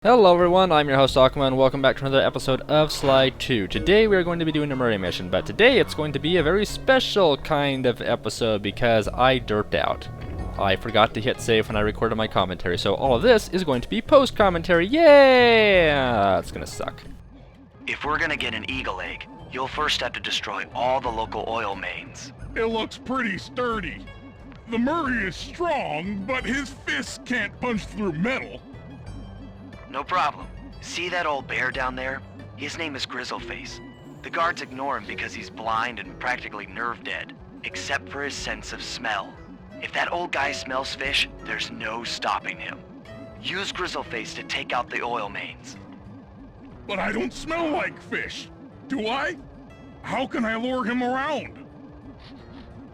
Hello everyone, I'm your host Akuma, and welcome back to another episode of Sly 2. Today we are going to be doing a Murray mission, but today it's going to be a very special kind of episode because I derped out. I forgot to hit save when I recorded my commentary, so all of this is going to be post-commentary. Yay! That's gonna suck. If we're gonna get an eagle egg, you'll first have to destroy all the local oil mains. It looks pretty sturdy. The Murray is strong, but his fists can't punch through metal. No problem. See that old bear down there? His name is Grizzleface. The guards ignore him because he's blind and practically nerve dead, except for his sense of smell. If that old guy smells fish, there's no stopping him. Use Grizzleface to take out the oil mains. But I don't smell like fish, do I? How can I lure him around?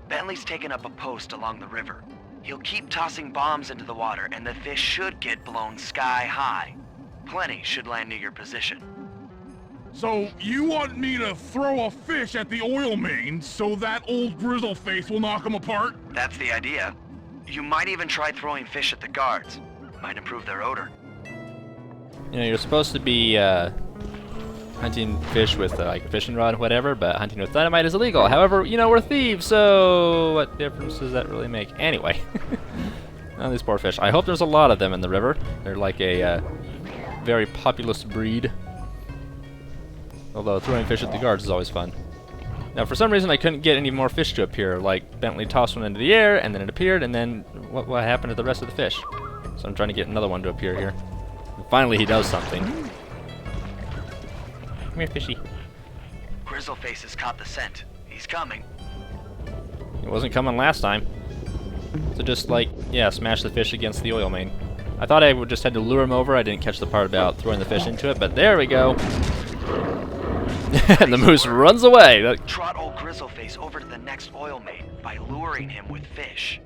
Bentley's taken up a post along the river. He'll keep tossing bombs into the water, and the fish should get blown sky high. Plenty should land near your position. So you want me to throw a fish at the oil mains so that old Grizzleface will knock him apart? That's the idea. You might even try throwing fish at the guards. Might improve their odor. You know, you're supposed to be hunting fish with like a fishing rod or whatever, but hunting with dynamite is illegal. However, you know, we're thieves, so what difference does that really make? Anyway, oh, these poor fish. I hope there's a lot of them in the river. They're like a very populous breed. Although throwing fish at the guards is always fun. Now, for some reason, I couldn't get any more fish to appear. Like, Bentley tossed one into the air, and then it appeared, and then what happened to the rest of the fish? So I'm trying to get another one to appear here. And finally, he does something. Come here, fishy. Grizzleface has caught the scent. He's coming. He wasn't coming last time. So just, like, yeah, smash the fish against the oil main. I thought I would just had to lure him over. I didn't catch the part about throwing the fish into it, but there we go. And the moose runs away. Trot old Grizzleface over to the next oil main by luring him with fish.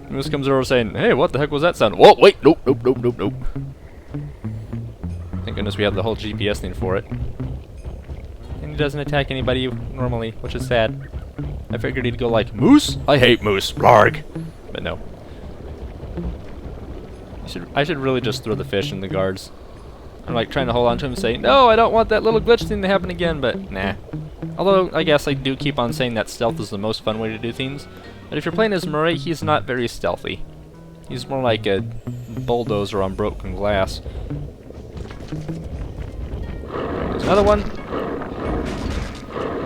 The moose comes over saying, "Hey, what the heck was that sound? Whoa, wait, nope. Thank goodness we have the whole GPS thing for it. And he doesn't attack anybody normally, which is sad. I figured he'd go like, "Moose? I hate moose, rarg." But no. I should really just throw the fish in the guards. I'm like trying to hold on to him and say, "No, I don't want that little glitch thing to happen again," but nah. Although, I guess I do keep on saying that stealth is the most fun way to do things. But if you're playing as Murray, he's not very stealthy. He's more like a bulldozer on broken glass. There's another one.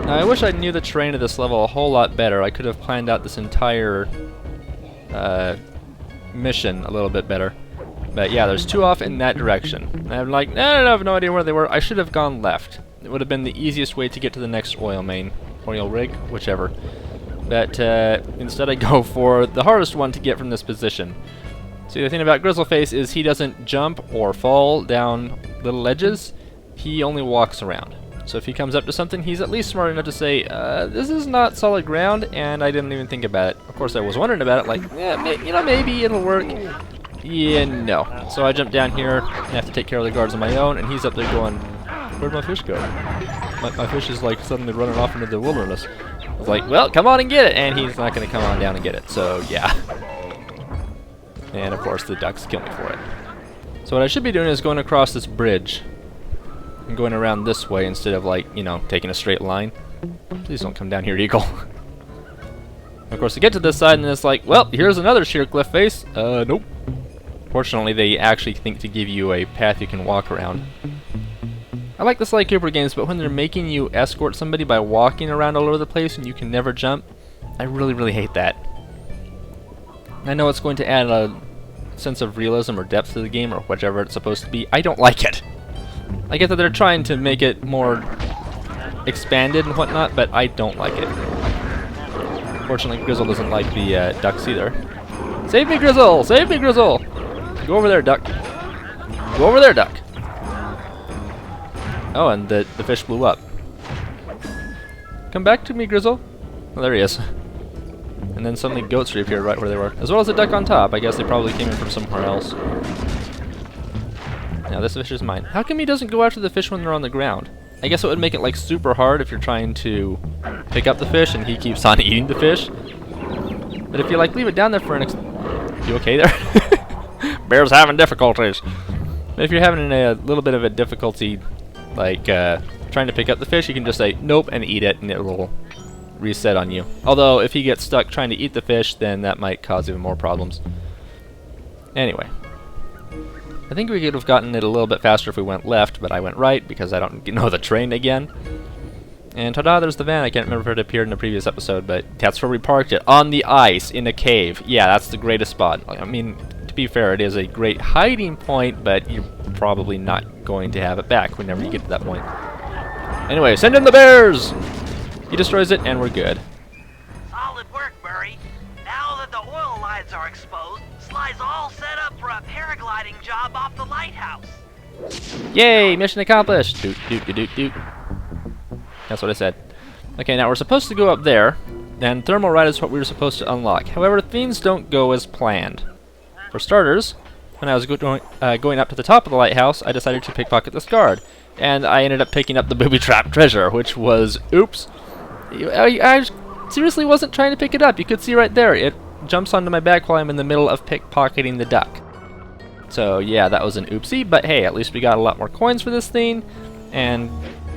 Now, I wish I knew the terrain of this level a whole lot better. I could have planned out this entire mission a little bit better. But yeah, there's two off in that direction. And I'm like, I have no idea where they were. I should have gone left. It would have been the easiest way to get to the next oil main. Oil rig, whichever. But instead I go for the hardest one to get from this position. See, the thing about Grizzleface is he doesn't jump or fall down little ledges. He only walks around. So if he comes up to something, he's at least smart enough to say, this is not solid ground, and I didn't even think about it. Of course, I was wondering about it, like, yeah, maybe it'll work. Yeah, no. So I jump down here and have to take care of the guards on my own, and he's up there going, "Where'd my fish go? My fish is like suddenly running off into the wilderness." I was like, "Well, come on and get it," and he's not going to come on down and get it. So yeah. And of course the ducks kill me for it. So what I should be doing is going across this bridge and going around this way instead of, like, you know, taking a straight line. Please don't come down here, eagle. Of course, to get to this side, and it's like, well, here's another sheer cliff face. Nope. Fortunately, they actually think to give you a path you can walk around. I like the Sly Cooper games, but when they're making you escort somebody by walking around all over the place and you can never jump, I really, really hate that. I know it's going to add a sense of realism or depth to the game, or whatever it's supposed to be. I don't like it. I get that they're trying to make it more expanded and whatnot, but I don't like it. Fortunately, Grizzle doesn't like the ducks either. Save me, Grizzle! Save me, Grizzle! Go over there, duck. Go over there, duck. Oh, and the fish blew up. Come back to me, Grizzle. Oh, there he is. And then suddenly goats reappeared right where they were, as well as a duck on top. I guess they probably came in from somewhere else. Now this fish is mine. How come he doesn't go after the fish when they're on the ground? I guess it would make it like super hard if you're trying to pick up the fish and he keeps on eating the fish. But if you like leave it down there for an you okay there? Bear's having difficulties. But if you're having a little bit of a difficulty, like trying to pick up the fish, you can just say nope and eat it, and it will reset on you. Although if you get stuck trying to eat the fish, then that might cause even more problems. Anyway, I think we could have gotten it a little bit faster if we went left, but I went right because I don't know the terrain again. And ta-da, there's the van. I can't remember if it appeared in the previous episode, but that's where we parked it. On the ice, in a cave. Yeah, that's the greatest spot. I mean, to be fair, it is a great hiding point, but you're probably not going to have it back whenever you get to that point. Anyway, send in the bears! He destroys it, and we're good. Solid work, Murray. Now that the oil lines are exposed, Sly's all set up for a paragliding job off the lighthouse. Yay! Mission accomplished! Doot, doot, doot, doot, doot. That's what I said. Okay, now we're supposed to go up there, and thermal ride is what we were supposed to unlock. However, things don't go as planned. For starters, when I was going up to the top of the lighthouse, I decided to pickpocket this guard, and I ended up picking up the booby-trapped treasure, which was, oops. I seriously wasn't trying to pick it up. You could see right there, it jumps onto my back while I'm in the middle of pickpocketing the duck. So yeah, that was an oopsie, but hey, at least we got a lot more coins for this thing, and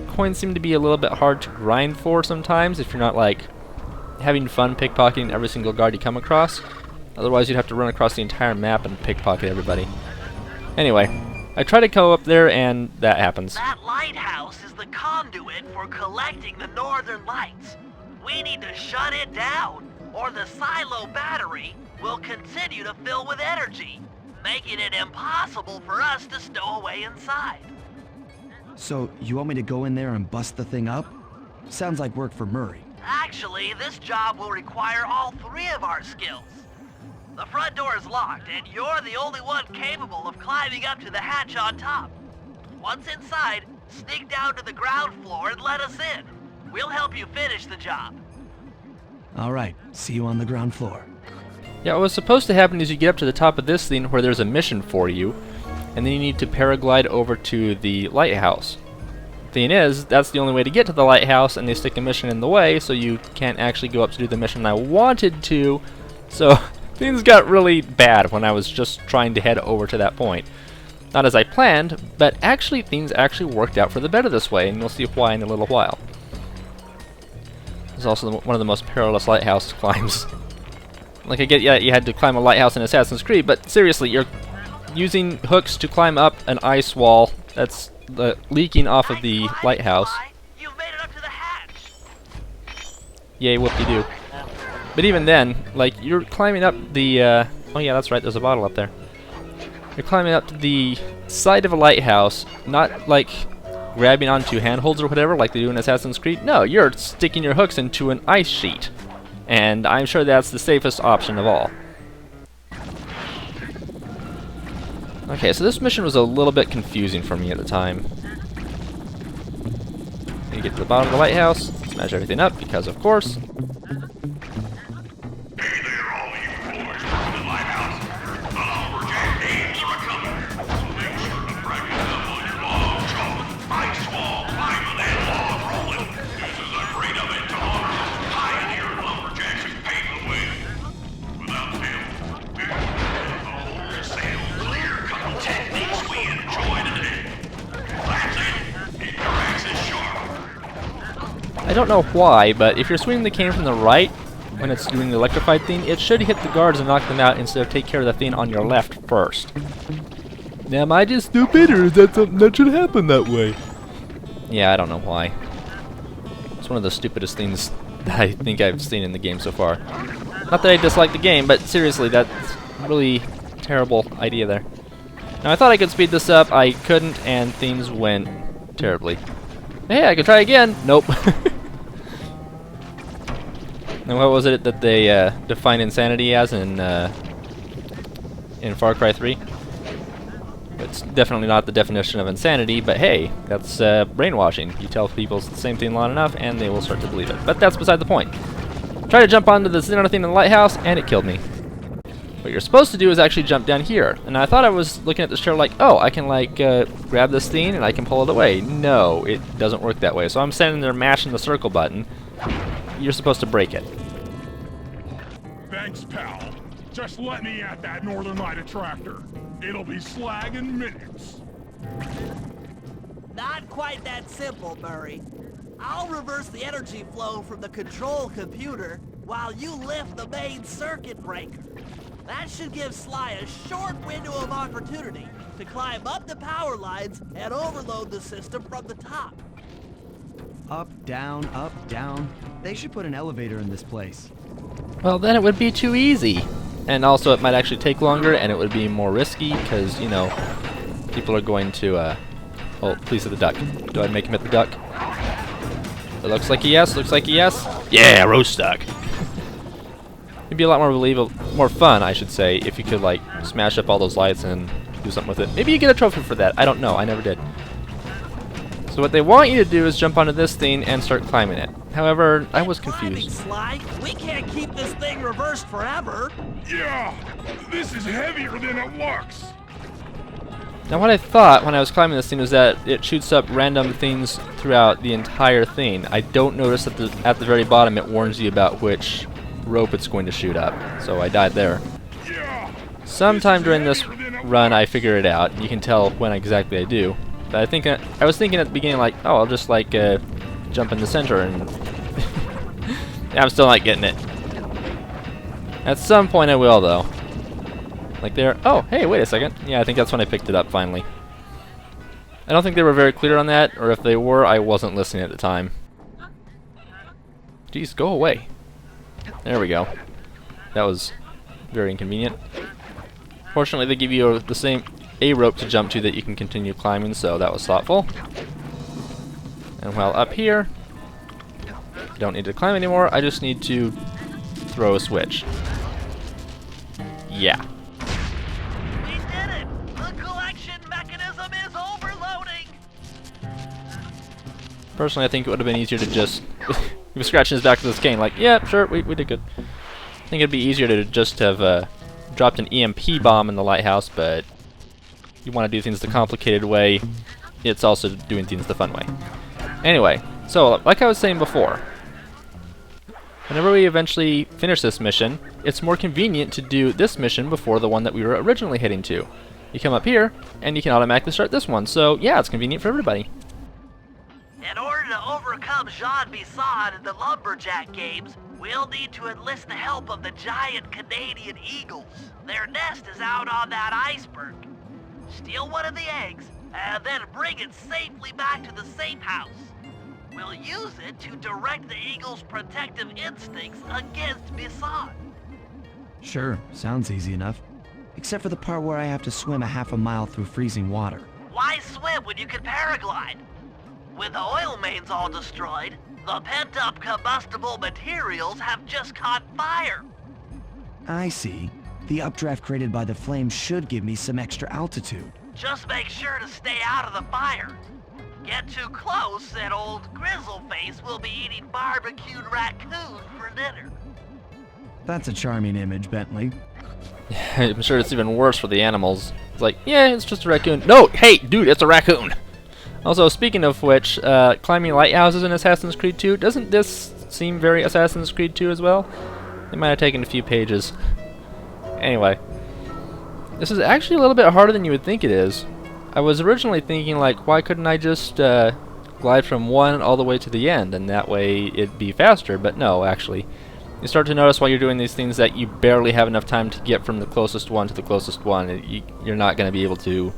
coins seem to be a little bit hard to grind for sometimes if you're not like having fun pickpocketing every single guard you come across. Otherwise you'd have to run across the entire map and pickpocket everybody. Anyway, I try to go up there and that happens. That lighthouse is the conduit for collecting the northern lights. We need to shut it down, or the silo battery will continue to fill with energy, making it impossible for us to stow away inside. So, you want me to go in there and bust the thing up? Sounds like work for Murray. Actually, this job will require all three of our skills. The front door is locked, and you're the only one capable of climbing up to the hatch on top. Once inside, sneak down to the ground floor and let us in. We'll help you finish the job. Alright, see you on the ground floor. Yeah, what's supposed to happen is you get up to the top of this thing where there's a mission for you, and then you need to paraglide over to the lighthouse. Thing is, that's the only way to get to the lighthouse, and they stick a mission in the way, so you can't actually go up to do the mission I wanted to. So things got really bad when I was just trying to head over to that point. Not as I planned, but actually things actually worked out for the better this way, and you'll see why in a little while. It's also one of the most perilous lighthouse climbs. Like, I get, yeah, you had to climb a lighthouse in Assassin's Creed, but seriously, you're using hooks to climb up an ice wall that's leaking off of the lighthouse. You've made it up to the hatch. Yay, whoop-de-doo. But even then, like, you're climbing up the, oh yeah, that's right, there's a bottle up there. You're climbing up to the side of a lighthouse, not, like, grabbing onto handholds or whatever, like they do in Assassin's Creed. No, you're sticking your hooks into an ice sheet. And I'm sure that's the safest option of all. Okay, so this mission was a little bit confusing for me at the time. You get to the bottom of the lighthouse, smash everything up, because of course. Hey there, all you boys from the lighthouse. The Lumberjack games are coming. So make sure to practice up on your log chopping, ice wall climbing, and log rolling. This is a great event to honor those pioneer lumberjacks who paved the way. Without them, the whole sail clear couple techniques we enjoy today. That's it. Keep your axes sharp. I don't know why, but if you're swinging the cane from the right, when it's doing the electrified thing, it should hit the guards and knock them out instead of take care of the thing on your left first. Now, am I just stupid, or is that something that should happen that way? Yeah, I don't know why. It's one of the stupidest things that I think I've seen in the game so far. Not that I dislike the game, but seriously, that's a really terrible idea there. Now, I thought I could speed this up. I couldn't, and things went terribly. Hey, I could try again. Nope. And what was it that they defined insanity as in Far Cry 3? It's definitely not the definition of insanity, but hey, that's brainwashing. You tell people the same thing long enough, and they will start to believe it. But that's beside the point. Try to jump onto this other thing in the lighthouse, and it killed me. What you're supposed to do is actually jump down here. And I thought I was looking at this chair like, oh, I can like grab this thing and I can pull it away. No, it doesn't work that way. So I'm standing there mashing the circle button. You're supposed to break it. Thanks, pal. Just let me at that Northern Light attractor. It'll be slag in minutes. quite that simple, Murray. I'll reverse the energy flow from the control computer while you lift the main circuit breaker. That should give Sly a short window of opportunity to climb up the power lines and overload the system from the top. Up, down, up, down. They should put an elevator in this place. Well, then it would be too easy. And also it might actually take longer and it would be more risky because, you know, people are going to, oh, please hit the duck. Do I make him hit the duck? It looks like a yes, looks like a yes. Yeah, roast duck. It'd be a lot more believable, more fun, I should say, if you could, like, smash up all those lights and do something with it. Maybe you get a trophy for that. I don't know. I never did. So what they want you to do is jump onto this thing and start climbing it. However, I was confused. Sly, we can't keep this thing reversed forever. Yeah, this is heavier than it looks. Now what I thought when I was climbing this thing was that it shoots up random things throughout the entire thing. I don't notice that at the very bottom it warns you about which rope it's going to shoot up. So I died there. Sometime during this run I figure it out. You can tell when exactly I do. But I think I was thinking at the beginning like, oh, I'll just like jump in the center and I'm still not getting it. At some point I will though. Like there. Oh, hey, wait a second. Yeah, I think that's when I picked it up finally. I don't think they were very clear on that, or if they were, I wasn't listening at the time. Jeez, go away. There we go. That was very inconvenient. Fortunately, they give you the same rope to jump to that you can continue climbing, so that was thoughtful. And while up here, don't need to climb anymore. I just need to throw a switch. Yeah. We did it! The collection mechanism is overloading! Personally, I think it would have been easier to just he was scratching his back with this cane, like, yeah, sure, we did good. I think it'd be easier to just have dropped an EMP bomb in the lighthouse, but you want to do things the complicated way. It's also doing things the fun way. Anyway, so like I was saying before, whenever we eventually finish this mission, it's more convenient to do this mission before the one that we were originally heading to. You come up here, and you can automatically start this one, so yeah, it's convenient for everybody. In order to overcome Jean Bisson in the Lumberjack games, we'll need to enlist the help of the giant Canadian eagles. Their nest is out on that iceberg. Steal one of the eggs, and then bring it safely back to the safe house. We'll use it to direct the eagle's protective instincts against Bisson. Sure, sounds easy enough. Except for the part where I have to swim a half a mile through freezing water. Why swim when you can paraglide? With the oil mains all destroyed, the pent-up combustible materials have just caught fire. I see. The updraft created by the flames should give me some extra altitude. Just make sure to stay out of the fire. Get too close and old Grizzleface will be eating barbecued raccoon for dinner. That's a charming image, Bentley. I'm sure it's even worse for the animals. It's like, yeah, it's just a raccoon. No, hey, dude, it's a raccoon! Also, speaking of which, climbing lighthouses in Assassin's Creed 2, doesn't this seem very Assassin's Creed 2 as well? They might have taken a few pages. Anyway, this is actually a little bit harder than you would think it is. I was originally thinking, like, why couldn't I just glide from one all the way to the end, and that way it'd be faster, but no, actually. You start to notice while you're doing these things that you barely have enough time to get from the closest one to the closest one. You're not going to be able to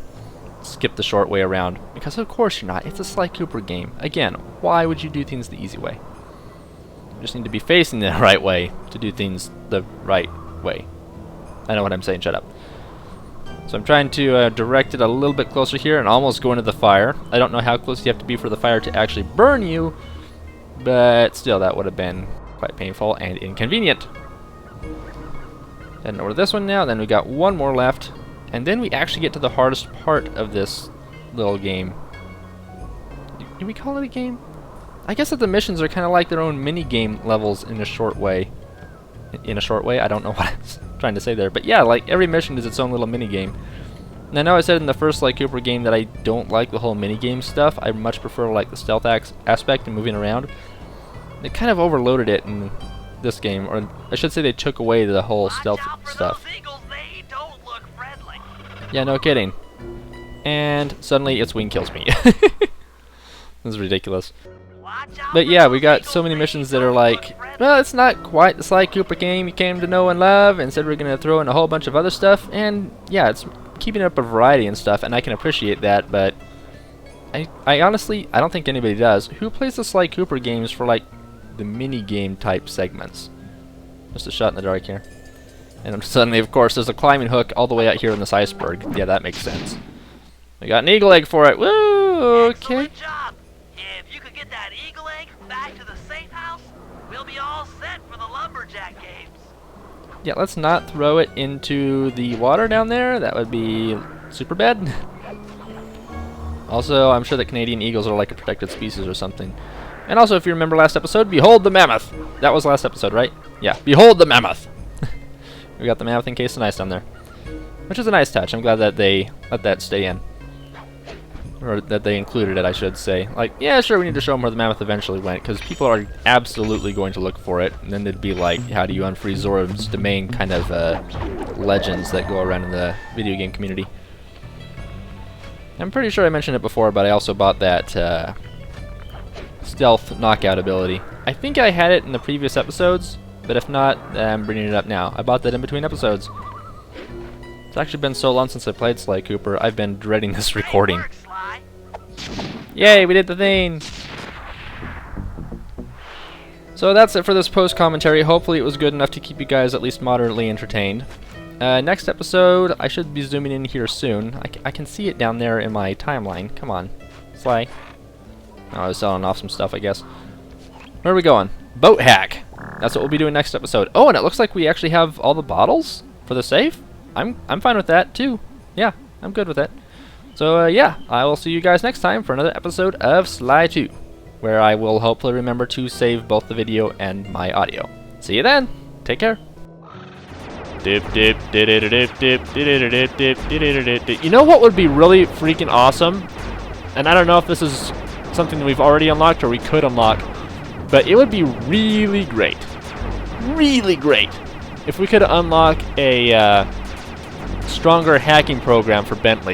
skip the short way around, because of course you're not. It's a Sly Cooper game. Again, why would you do things the easy way? You just need to be facing the right way to do things the right way. I know what I'm saying, shut up. So I'm trying to direct it a little bit closer here and almost go into the fire. I don't know how close you have to be for the fire to actually burn you, but still that would have been quite painful and inconvenient. Heading over to this one now, then we got one more left. And then we actually get to the hardest part of this little game. Do we call it a game? I guess that the missions are kind of like their own mini-game levels in a short way. In a short way? I don't know what I was trying to say there. But yeah, like every mission is its own little mini-game. And I know I said in the first Sly Cooper game that I don't like the whole mini-game stuff. I much prefer like the stealth aspect and moving around. They kind of overloaded it in this game. Or I should say they took away the whole stealth stuff. Yeah, no kidding. And suddenly its wing kills me. This is ridiculous. Watch out But for yeah, those we got eagle so many face missions that are on like, foot, friend. well, it's not quite the Sly Cooper game you came to know and love. Instead, we're going to throw in a whole bunch of other stuff. And yeah, it's keeping up a variety and stuff, and I can appreciate that, but I honestly, I don't think anybody does. Who plays the Sly Cooper games for like the mini game type segments? Just a shot in the dark here. And suddenly, of course, there's a climbing hook all the way out here in this iceberg. Yeah, that makes sense. We got an eagle egg for it. Woo! Okay. Excellent job. If you could get that eagle egg back to the safe house, we'll be all set for the Lumberjack games. Yeah, let's not throw it into the water down there. That would be super bad. Also, I'm sure that Canadian eagles are like a protected species or something. And also, if you remember last episode, behold the mammoth. That was last episode, right? Yeah, behold the mammoth. We got the mammoth encased in ice down there, which is a nice touch. I'm glad that they let that stay in. Or that they included it, I should say. Like, yeah, sure, we need to show them where the mammoth eventually went, because people are absolutely going to look for it, and then they'd be like, how do you unfreeze Zorob's domain kind of legends that go around in the video game community. I'm pretty sure I mentioned it before, but I also bought that stealth knockout ability. I think I had it in the previous episodes, but if not, I'm bringing it up now. I bought that in between episodes. It's actually been so long since I played Sly Cooper, I've been dreading this recording. Great work, Sly. Yay, we did the thing! So that's it for this post-commentary. Hopefully it was good enough to keep you guys at least moderately entertained. Next episode, I should be zooming in here soon. I can see it down there in my timeline. Come on, Sly. Oh, I was selling off some stuff, I guess. Where are we going? Boat hack! That's what we'll be doing next episode. Oh, and it looks like we actually have all the bottles for the safe. I'm fine with that, too. Yeah, I'm good with that. So, yeah, I will see you guys next time for another episode of Sly 2, where I will hopefully remember to save both the video and my audio. See you then! Take care! You know what would be really freaking awesome? And I don't know if this is something that we've already unlocked or we could unlock, but it would be really great if we could unlock a stronger hacking program for Bentley.